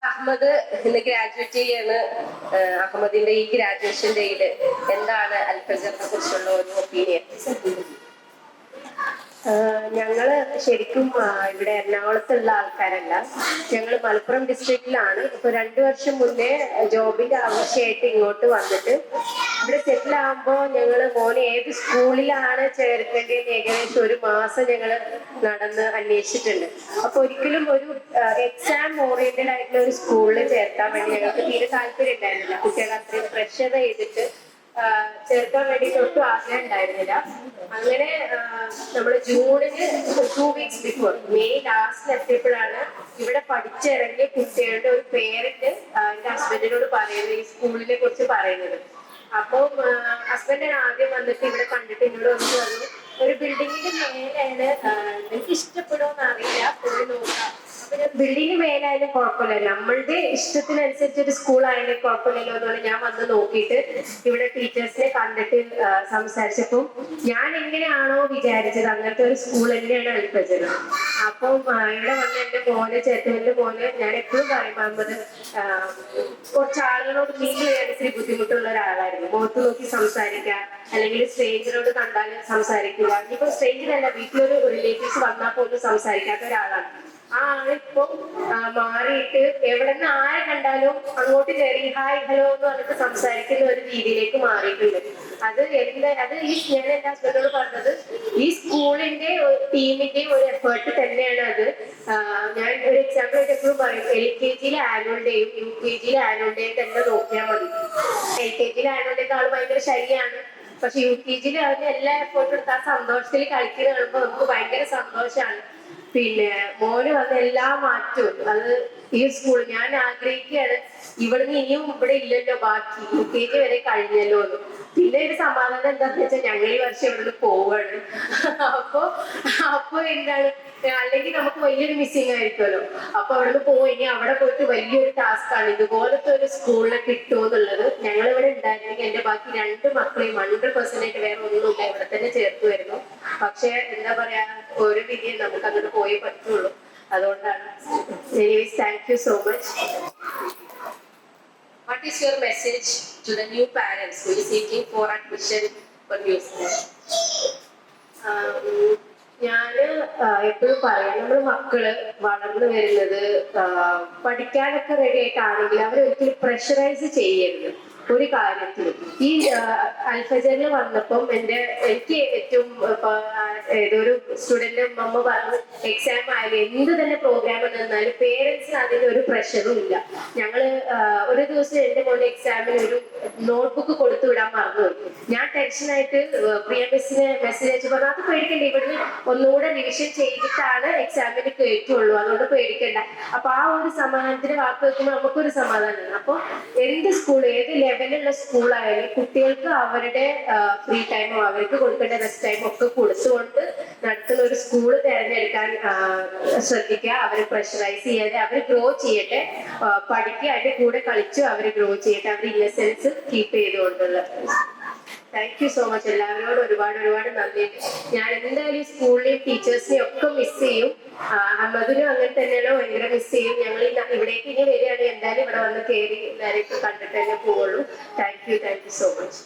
അഹമ്മദ് ഇന്ന് ഗ്രാജുവേറ്റ് ചെയ്യാണ്. അഹമ്മദിന്റെ ഈ ഗ്രാജുവേഷൻ ഡേയില് എന്താണ് അൽഫജറിനെ കുറിച്ചുള്ള ഒരു ഒപ്പീനിയൻ? ഞങ്ങള് ശരിക്കും ഇവിടെ എറണാകുളത്തുള്ള ആൾക്കാരല്ല. ഞങ്ങള് മലപ്പുറം ഡിസ്ട്രിക്റ്റിലാണ്. ഇപ്പൊ 2 വർഷം മുന്നേ ജോബിന്റെ ആവശ്യമായിട്ട് ഇങ്ങോട്ട് വന്നിട്ട് ഇവിടെ സെറ്റിൽ ആകുമ്പോൾ ഞങ്ങള് മോനെ ഏത് സ്കൂളിലാണ് ചേർക്കേണ്ടതെന്ന് ഏകദേശം 1 മാസം ഞങ്ങള് നടന്ന് അന്വേഷിച്ചിട്ടുണ്ട്. അപ്പൊ ഒരിക്കലും ഒരു എക്സാം ഓറിയന്റഡ് ആയിട്ടുള്ള ഒരു സ്കൂളിൽ ചേർക്കാൻ വേണ്ടി ഞങ്ങൾക്ക് തീരെ താല്പര്യം ഉണ്ടായിരുന്നില്ല. കുട്ടികളെ അത്രയും പ്രഷർ ചെയ്തിട്ട് ചേർക്കാൻ വേണ്ടിയിട്ട് ഒട്ടും ആഗ്രഹം ഉണ്ടായിരുന്നില്ല. അങ്ങനെ നമ്മള് ജൂണിന് 2 വീക്സ് ബിഫോർ മെയ് ലാസ്റ്റിൽ എത്തിയപ്പോഴാണ് ഇവിടെ പഠിച്ചിറങ്ങിയ കുട്ടികളുടെ ഒരു പേരന്റ് എന്റെ ഹസ്ബൻഡിനോട് പറയുന്നത്, ഈ സ്കൂളിനെ കുറിച്ച് പറയുന്നത്. അപ്പം ഹസ്ബൻഡാണ് ആദ്യം വന്നിട്ട് ഇവിടെ കണ്ടിട്ട് എന്നോട് വന്ന് പറഞ്ഞു, ഒരു ബിൽഡിങ്ങിന്റെ മേലെയാണ്, എനിക്ക് ഇഷ്ടപ്പെടുമോന്ന് അറിയില്ല, പോയി നോക്കാം. അപ്പൊ ഞാൻ ബിൽഡിംഗ് മേലായാലും കുഴപ്പമില്ല, നമ്മളുടെ ഇഷ്ടത്തിനനുസരിച്ച് ഒരു സ്കൂൾ ആയാലും കുഴപ്പമില്ലല്ലോ എന്നാണ് ഞാൻ വന്ന് നോക്കിയിട്ട് ഇവിടെ ടീച്ചേഴ്സിനെ കണ്ടിട്ട് സംസാരിച്ചപ്പോൾ ഞാൻ എങ്ങനെയാണോ വിചാരിച്ചത് അങ്ങനത്തെ ഒരു സ്കൂൾ തന്നെയാണ് അൽഫജർ. അപ്പം ഇവിടെ വന്ന് എന്റെ മോനെ ചേട്ടന്റെ മോനെ ഞാൻ എപ്പോഴും പറയും, അഹമ്മദ് കുറച്ച് ആളുകളോട് മിങ്കിൾ ചെയ്യാൻ ഇത്തിരി ബുദ്ധിമുട്ടുള്ള ഒരാളായിരുന്നു. മുഖത്ത് നോക്കി സംസാരിക്കുക, അല്ലെങ്കിൽ സ്ട്രേഞ്ചറോട് കണ്ടാൽ സംസാരിക്കുക. ഇനിയിപ്പോ സ്ട്രേഞ്ചറല്ല, വീട്ടിലൊരു റിലേറ്റീവ്സ് വന്നാൽ പോലും സംസാരിക്കാത്ത ഒരാളാണ്. ആ ആളിപ്പോ മാറിയിട്ട് എവിടെ നിന്ന് ആരെ കണ്ടാലും അങ്ങോട്ട് കയറി ഹായ് ഹലോ എന്ന് പറഞ്ഞിട്ട് സംസാരിക്കുന്ന ഒരു രീതിയിലേക്ക് മാറിയിട്ടുണ്ട്. അത് ഞാൻ എന്റെ ഹസ്ബൻഡോട് പറഞ്ഞത്, ഈ സ്കൂളിന്റെ ടീമിന്റെയും ഒരു എഫേർട്ട് തന്നെയാണ് അത്. ഞാൻ ഒരു എക്സാമ്പിൾ ആയിട്ട് എപ്പോഴും പറയും, LKG ആനുവൽ ഡേയും UKG ആനുവൽ ഡേയും തന്നെ നോക്കിയാൽ മതി. LKG ആനുവൽ ഡേക്ക് ആള് ഭയങ്കര ശരിയാണ്, പക്ഷെ UKG അതിന് എല്ലാ എഫേർട്ടും എടുത്ത് ആ സന്തോഷത്തിൽ കളിക്കുന്ന കാണുമ്പോൾ നമുക്ക് ഭയങ്കര സന്തോഷമാണ്. പിന്നെ മോന് വന്ന എല്ലാ മാറ്റവും അത് ഈ സ്കൂൾ ഞാൻ ആഗ്രഹിക്കുകയാണ്. ഇവിടുന്ന് ഇനിയും ഇവിടെ ഇല്ലല്ലോ, ബാക്കി UKG വരെ കഴിഞ്ഞല്ലോ എന്ന്. പിന്നെ ഒരു സമാധാനം എന്താന്ന് വെച്ചാൽ ഞങ്ങൾ ഈ വർഷം ഇവിടുന്ന് പോവാണ്. അപ്പൊ എന്താണ്, അല്ലെങ്കിൽ നമുക്ക് വലിയൊരു മിസ്സിങ് ആയിരിക്കുമല്ലോ. അപ്പൊ അവിടുന്ന് പോയി ഇനി അവിടെ പോയിട്ട് വലിയൊരു ടാസ്ക് ആണ്. ഇതുപോലത്തെ ഒരു സ്കൂളിൽ കിട്ടുമോ എന്നുള്ളത്. ഞങ്ങൾ ഇവിടെ ഉണ്ടായിരുന്നെങ്കിൽ എന്റെ ബാക്കി 2 മക്കളെയും 100% വേറെ ഒന്നുമില്ല ഇവിടെ തന്നെ ചേർത്തുമായിരുന്നു. പക്ഷെ എന്താ പറയാ, ഒരു വിധിയെ നമുക്ക് അങ്ങോട്ട് പോയേ പറ്റുള്ളൂ. അതുകൊണ്ടാണ്. Thank you so much. What is your message to the new parents who is seeking for admission for music? ഞാന് എപ്പോഴും പറയാം, നമ്മൾ മക്കള് വളർന്നു വരുന്നത് പഠിക്കാനൊക്കെ റെഡി ആയിട്ടാണെങ്കിൽ അവരൊരിക്കലും പ്രഷറൈസ് ചെയ്യരുത് ഒരു കാര്യത്തിലും. ഈ അൽഫജറിൽ വന്നപ്പം എനിക്ക് ഏറ്റവും ഏതൊരു സ്റ്റുഡന്റ് അമ്മ പറഞ്ഞു, എക്സാം ആയാലും എന്ത് തന്നെ പ്രോഗ്രാം നിന്നാലും പേരൻസിന് അതിന് ഒരു പ്രഷറും ഇല്ല. ഞങ്ങള് ഒരു ദിവസം എന്റെ മോന്റെ എക്സാമിന് ഒരു നോട്ട്ബുക്ക് കൊടുത്തു വിടാൻ മറന്നുപോയി. ഞാൻ ടെൻഷനായിട്ട് പ്രിയ മിസ്സിന് മെസ്സേജ് അയച്ചു പറഞ്ഞു, അത് പേടിക്കണ്ട, ഇവിടുന്ന് ഒന്നുകൂടെ റിവിഷൻ ചെയ്തിട്ടാണ് എക്സാമിന് കയറ്റുള്ളൂ, അതുകൊണ്ട് പേടിക്കണ്ട. അപ്പൊ ആ ഒരു സമാധാനത്തിന് വാക്ക് വെക്കുമ്പോൾ നമുക്കൊരു സമാധാനമാണ്. അപ്പൊ എന്ത് സ്കൂൾ, ഏത് ലെവലുള്ള സ്കൂളായാലും കുട്ടികൾക്ക് അവരുടെ ഫ്രീ ടൈമോ അവർക്ക് കൊടുക്കേണ്ട റെസ്റ്റ് ടൈമോ ഒക്കെ കൊടുത്തുകൊണ്ട് നടത്തുന്ന ഒരു സ്കൂള് തിരഞ്ഞെടുക്കാൻ ശ്രദ്ധിക്കുക. അവർ പ്രഷറൈസ് ചെയ്യാതെ അവർ ഗ്രോ ചെയ്യട്ടെ, പഠിക്കുക, അതിന്റെ കൂടെ കളിച്ചു അവർ ഗ്രോ ചെയ്യട്ടെ, അവർ ഇന്നസെൻസ് കീപ്പ് ചെയ്തുകൊണ്ടുള്ള. Thank you so much. എല്ലാവരോടും ഒരുപാട് നന്ദി. ഞാൻ എന്തായാലും ഈ സ്കൂളിലെയും ടീച്ചേഴ്സിനെയും ഒക്കെ മിസ് ചെയ്യും. അഹമ്മദിനും അങ്ങനെ തന്നെയാണോ, ഭയങ്കര മിസ് ചെയ്യും. ഞങ്ങൾ ഇവിടേക്ക് ഇനി വരികയാണെങ്കിൽ എന്തായാലും ഇവിടെ വന്ന് കയറി എല്ലാവരെയും കണ്ടിട്ട് തന്നെ പോവുള്ളൂ. Thank you so much.